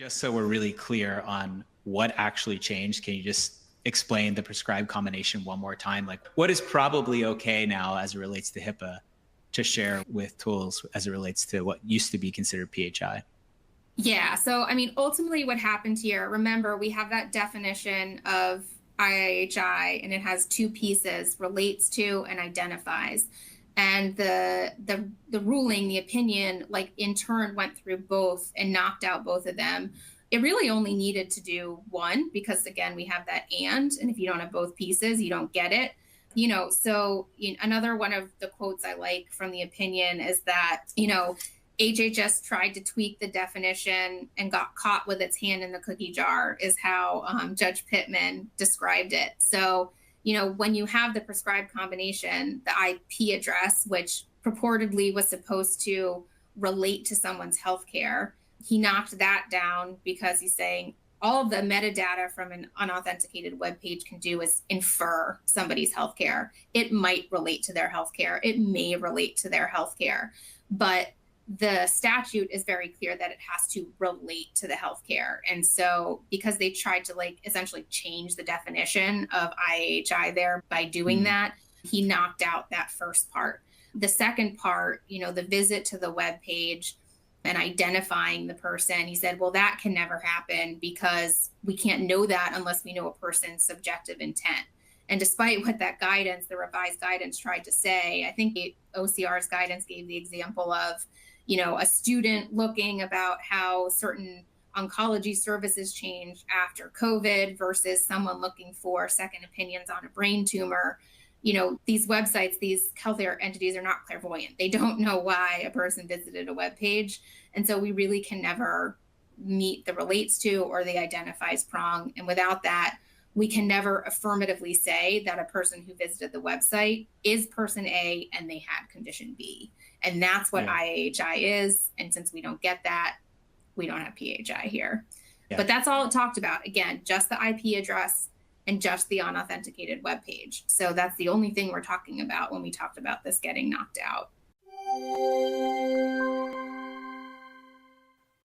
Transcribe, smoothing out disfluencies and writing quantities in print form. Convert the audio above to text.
Just so we're really clear on what actually changed, can you just explain the prescribed combination one more time? Like, what is probably okay now as it relates to HIPAA to share with tools as it relates to what used to be considered PHI? Yeah. So, I mean, ultimately, what happened here, remember, we have that definition of IIHI, and it has two pieces: relates to and identifies. And the ruling, the opinion, like in turn went through both and knocked out both of them. It really only needed to do one because, again, we have that and if you don't have both pieces, you don't get it. Another one of the quotes I like from the opinion is that, HHS tried to tweak the definition and got caught with its hand in the cookie jar, is how Judge Pittman described it. So, when you have the prescribed combination, the IP address, which purportedly was supposed to relate to someone's healthcare, he knocked that down because he's saying all of the metadata from an unauthenticated web page can do is infer somebody's healthcare. It might relate to their healthcare. It may relate to their healthcare, but the statute is very clear that it has to relate to the healthcare. And so because they tried to essentially change the definition of IAHI there by doing that, he knocked out that first part. The second part, the visit to the web page and identifying the person, he said, well, that can never happen because we can't know that unless we know a person's subjective intent. And despite what that guidance, the revised guidance, tried to say, I think the OCR's guidance gave the example of, a student looking about how certain oncology services changed after COVID versus someone looking for second opinions on a brain tumor. These websites, these healthcare entities are not clairvoyant. They don't know why a person visited a web page. And so we really can never meet the relates to or the identifies prong. And without that, we can never affirmatively say that a person who visited the website is person A and they had condition B. And that's what IAHI is. And since we don't get that, we don't have PHI here. Yeah. But that's all it talked about. Again, just the IP address and just the unauthenticated web page. So that's the only thing we're talking about when we talked about this getting knocked out.